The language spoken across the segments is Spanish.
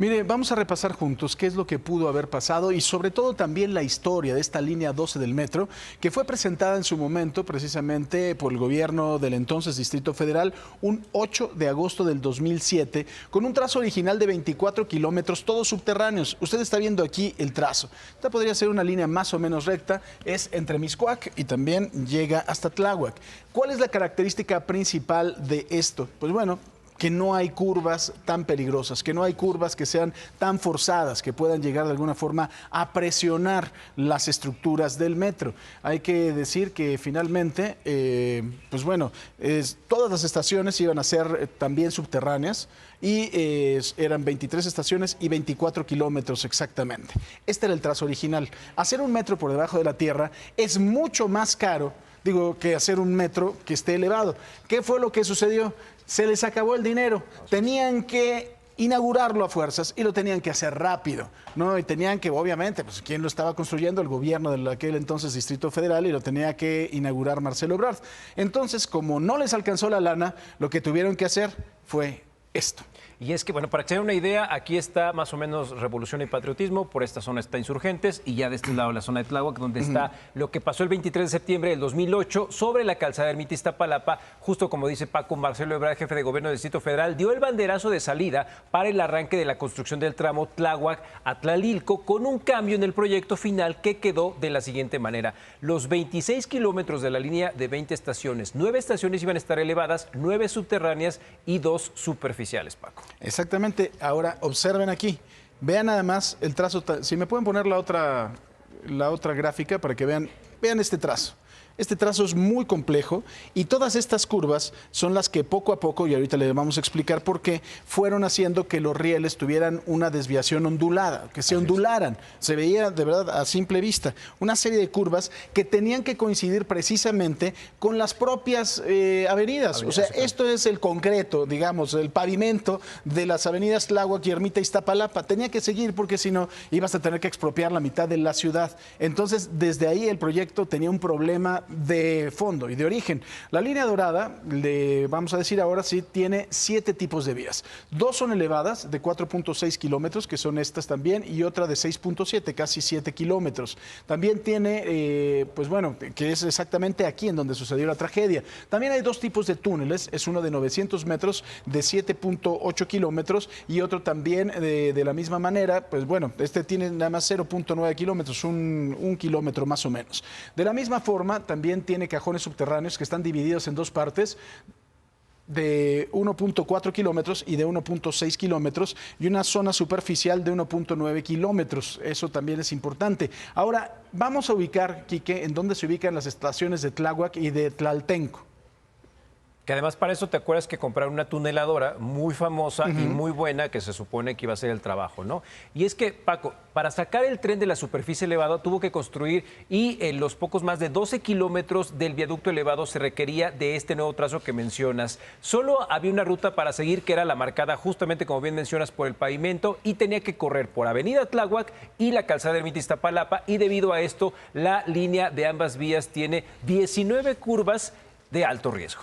Mire, vamos a repasar juntos qué es lo que pudo haber pasado y sobre todo también la historia de esta línea 12 del metro, que fue presentada en su momento precisamente por el gobierno del entonces Distrito Federal un 8 de agosto del 2007, con un trazo original de 24 kilómetros, todos subterráneos. Usted está viendo aquí el trazo. Esta podría ser una línea más o menos recta, es entre Mixcoac y también llega hasta Tláhuac. ¿Cuál es la característica principal de esto? Pues bueno, que no hay curvas tan peligrosas, que no hay curvas que sean tan forzadas, que puedan llegar de alguna forma a presionar las estructuras del metro. Hay que decir que finalmente, pues bueno, todas las estaciones iban a ser también subterráneas y eran 23 estaciones y 24 kilómetros exactamente. Este era el trazo original. Hacer un metro por debajo de la tierra es mucho más caro, que hacer un metro que esté elevado. ¿Qué fue lo que sucedió? Se les acabó el dinero, tenían que inaugurarlo a fuerzas y lo tenían que hacer rápido, ¿no? Y tenían que, obviamente, pues ¿quién lo estaba construyendo? El gobierno de aquel entonces Distrito Federal, y lo tenía que inaugurar Marcelo Ebrard. Entonces, como no les alcanzó la lana, lo que tuvieron que hacer fue esto. Y es que, bueno, para que se den una idea, aquí está más o menos Revolución y Patriotismo, por esta zona está Insurgentes y ya de este lado la zona de Tláhuac, donde está lo que pasó el 23 de septiembre del 2008 sobre la calzada Ermita Iztapalapa, justo como dice Paco. Marcelo Ebrard, jefe de gobierno del Distrito Federal, dio el banderazo de salida para el arranque de la construcción del tramo Tláhuac a Tlalilco, con un cambio en el proyecto final que quedó de la siguiente manera. Los 26 kilómetros de la línea de 20 estaciones, 9 estaciones iban a estar elevadas, 9 subterráneas y 2 superficiales, Paco. Exactamente. Ahora observen aquí, vean nada más el trazo. Si me pueden poner la otra gráfica para que vean este trazo. Este trazo es muy complejo y todas estas curvas son las que poco a poco, y ahorita le vamos a explicar por qué, fueron haciendo que los rieles tuvieran una desviación ondulada, que se ondularan. Se veía de verdad a simple vista una serie de curvas que tenían que coincidir precisamente con las propias avenidas. O sea, esto es el concreto, digamos, el pavimento de las avenidas Tláhuac y Ermita Iztapalapa. Tenía que seguir porque si no ibas a tener que expropiar la mitad de la ciudad. Entonces, desde ahí el proyecto tenía un problema de fondo y de origen. La línea dorada, le vamos a decir ahora, sí tiene 7 tipos de vías. 2 son elevadas de 4.6 kilómetros, que son estas también, y otra de 6.7, casi 7 kilómetros. También tiene, pues bueno, que es exactamente aquí en donde sucedió la tragedia. También hay 2 tipos de túneles, es uno de 900 metros de 7.8 kilómetros y otro también de la misma manera, pues bueno, este tiene nada más 0.9 kilómetros, un kilómetro más o menos. De la misma forma, también tiene cajones subterráneos que están divididos en 2 partes de 1.4 kilómetros y de 1.6 kilómetros y una zona superficial de 1.9 kilómetros. Eso también es importante. Ahora, vamos a ubicar, Quique, en dónde se ubican las estaciones de Tláhuac y de Tlaltenco. Que además para eso te acuerdas que compraron una tuneladora muy famosa y muy buena que se supone que iba a hacer el trabajo, ¿no? Y es que, Paco, para sacar el tren de la superficie elevada tuvo que construir y en los pocos más de 12 kilómetros del viaducto elevado se requería de este nuevo trazo que mencionas. Solo había una ruta para seguir que era la marcada justamente, como bien mencionas, por el pavimento y tenía que correr por Avenida Tláhuac y la calzada Ermita Iztapalapa, y debido a esto la línea de ambas vías tiene 19 curvas de alto riesgo.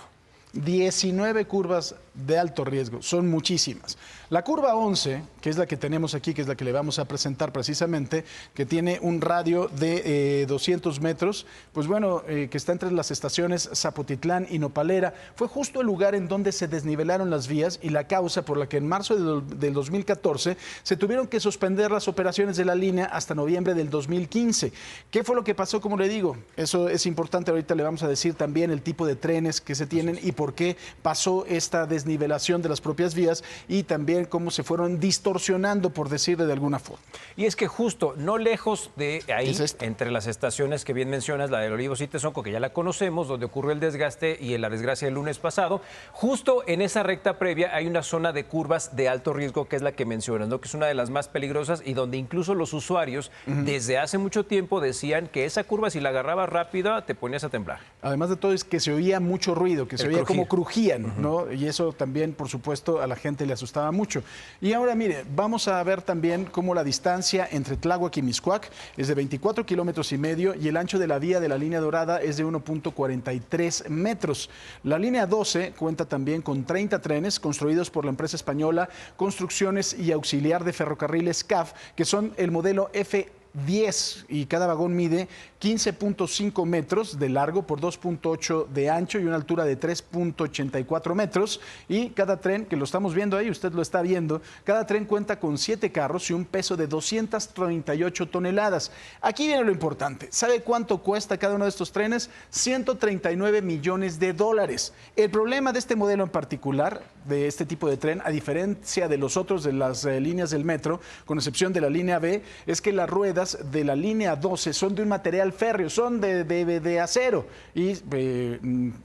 19 curvas de alto riesgo, son muchísimas. La curva 11, que es la que tenemos aquí, que es la que le vamos a presentar precisamente, que tiene un radio de 200 metros, pues bueno, que está entre las estaciones Zapotitlán y Nopalera, fue justo el lugar en donde se desnivelaron las vías y la causa por la que en marzo del 2014 se tuvieron que suspender las operaciones de la línea hasta noviembre del 2015. ¿Qué fue lo que pasó? Como le digo, eso es importante, ahorita le vamos a decir también el tipo de trenes que se tienen y por qué pasó esta desnivelación de las propias vías y también cómo se fueron distorsionando, por decirle de alguna forma. Y es que justo no lejos de ahí, entre las estaciones que bien mencionas, la del Olivos y Tezonco, que ya la conocemos, donde ocurrió el desgaste y la desgracia el lunes pasado, justo en esa recta previa hay una zona de curvas de alto riesgo, que es la que mencionas, ¿no? Que es una de las más peligrosas y donde incluso los usuarios desde hace mucho tiempo decían que esa curva, si la agarrabas rápida, te ponías a temblar. Además de todo, es que se oía mucho ruido, que se oía como crujían, ¿no? Y eso eso también, por supuesto, a la gente le asustaba mucho. Y ahora, mire, vamos a ver también cómo la distancia entre Tláhuac y Mixcoac es de 24 kilómetros y medio y el ancho de la vía de la línea dorada es de 1.43 metros. La línea 12 cuenta también con 30 trenes construidos por la empresa española Construcciones y Auxiliar de Ferrocarriles CAF, que son el modelo F10 y cada vagón mide 15.5 metros de largo por 2.8 de ancho y una altura de 3.84 metros. Y cada tren, que lo estamos viendo ahí, usted lo está viendo, cada tren cuenta con 7 carros y un peso de 238 toneladas. Aquí viene lo importante. ¿Sabe cuánto cuesta cada uno de estos trenes? 139 millones de dólares. El problema de este modelo en particular, de este tipo de tren, a diferencia de los otros de las líneas del metro, con excepción de la línea B, es que las ruedas de la línea 12 son de un material férreo, son de acero y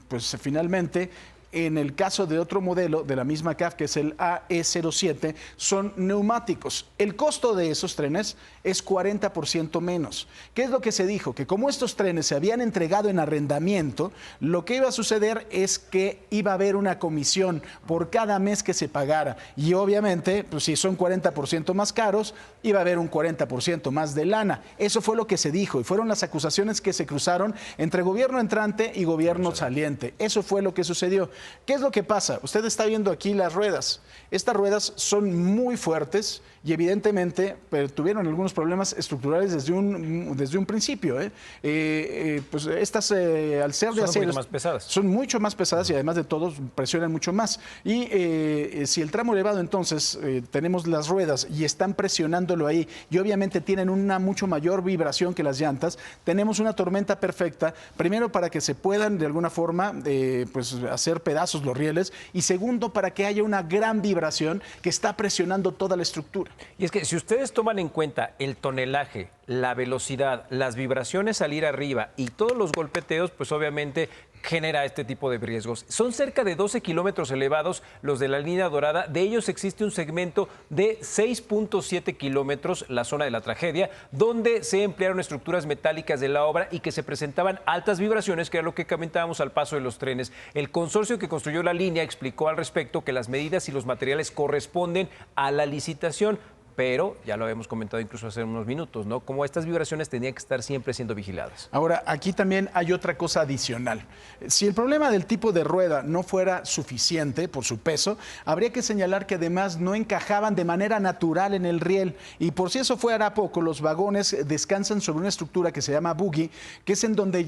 pues finalmente en el caso de otro modelo de la misma CAF, que es el AE07, son neumáticos. El costo de esos trenes es 40% menos. ¿Qué es lo que se dijo? Que como estos trenes se habían entregado en arrendamiento, lo que iba a suceder es que iba a haber una comisión por cada mes que se pagara. Y obviamente, pues si son 40% más caros, iba a haber un 40% más de lana. Eso fue lo que se dijo y fueron las acusaciones que se cruzaron entre gobierno entrante y gobierno saliente. Eso fue lo que sucedió. ¿Qué es lo que pasa? Usted está viendo aquí las ruedas. Estas ruedas son muy fuertes y evidentemente tuvieron algunos problemas estructurales desde un principio. Pues estas, al ser de acero, más pesadas. son mucho más pesadas y además de todo presionan mucho más. Y si el tramo elevado entonces tenemos las ruedas y están presionándolo ahí y obviamente tienen una mucho mayor vibración que las llantas, tenemos una tormenta perfecta, primero para que se puedan de alguna forma pues hacer pedazos los rieles y segundo para que haya una gran vibración que está presionando toda la estructura. Y es que si ustedes toman en cuenta el tonelaje, la velocidad, las vibraciones al ir arriba y todos los golpeteos, pues obviamente genera este tipo de riesgos. Son cerca de 12 kilómetros elevados los de la línea dorada. De ellos existe un segmento de 6.7 kilómetros, la zona de la tragedia, donde se emplearon estructuras metálicas de la obra y que se presentaban altas vibraciones, que era lo que comentábamos al paso de los trenes. El consorcio que construyó la línea explicó al respecto que las medidas y los materiales corresponden a la licitación, pero ya lo habíamos comentado incluso hace unos minutos, ¿no? Como estas vibraciones tenían que estar siempre siendo vigiladas. Ahora, aquí también hay otra cosa adicional. Si el problema del tipo de rueda no fuera suficiente por su peso, habría que señalar que además no encajaban de manera natural en el riel. Y por si eso fuera poco, los vagones descansan sobre una estructura que se llama bogie, que es en donde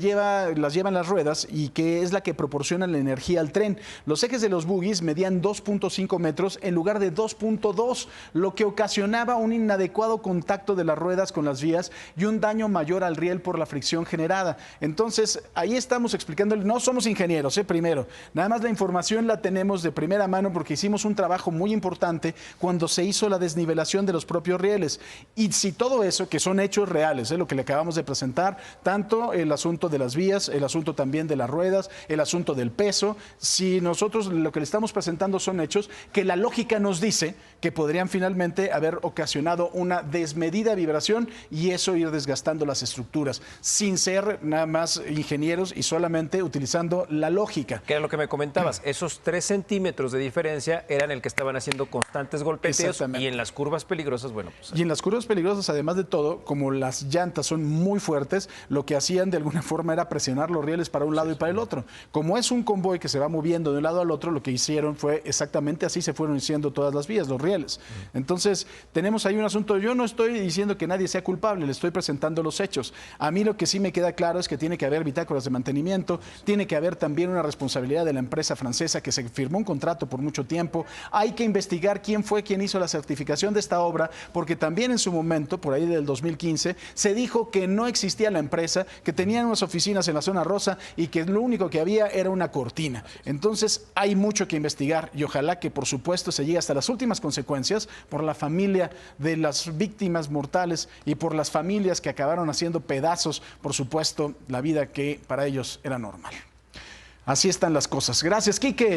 las llevan las ruedas y que es la que proporciona la energía al tren. Los ejes de los bogies medían 2.5 metros en lugar de 2.2, lo que ocasionaba un inadecuado contacto de las ruedas con las vías y un daño mayor al riel por la fricción generada. Entonces, ahí estamos explicándole, no somos ingenieros, primero, nada más la información la tenemos de primera mano porque hicimos un trabajo muy importante cuando se hizo la desnivelación de los propios rieles. Y si todo eso, que son hechos reales, lo que le acabamos de presentar, tanto el asunto de las vías, el asunto también de las ruedas, el asunto del peso, si nosotros lo que le estamos presentando son hechos que la lógica nos dice que podrían finalmente haber ocasionado una desmedida vibración y eso ir desgastando las estructuras, sin ser nada más ingenieros y solamente utilizando la lógica. Que era lo que me comentabas, esos 3 centímetros de diferencia eran el que estaban haciendo constantes golpeteos y en las curvas peligrosas, bueno, pues... Y en las curvas peligrosas, además de todo, como las llantas son muy fuertes, lo que hacían de alguna forma era presionar los rieles para un lado y para el otro. Como es un convoy que se va moviendo de un lado al otro, lo que hicieron fue exactamente así se fueron haciendo todas las vías, los rieles. Entonces, tenemos ahí un asunto, yo no estoy diciendo que nadie sea culpable, le estoy presentando los hechos. A mí lo que sí me queda claro es que tiene que haber bitácoras de mantenimiento, tiene que haber también una responsabilidad de la empresa francesa que se firmó un contrato por mucho tiempo, hay que investigar quién fue quien hizo la certificación de esta obra, porque también en su momento, por ahí del 2015, se dijo que no existía la empresa, que tenían unas oficinas en la zona rosa y que lo único que había era una cortina. Entonces hay mucho que investigar y ojalá que por supuesto se llegue hasta las últimas consecuencias por la familia de las víctimas mortales y por las familias que acabaron haciendo pedazos, por supuesto, la vida que para ellos era normal. Así están las cosas. Gracias, Quique.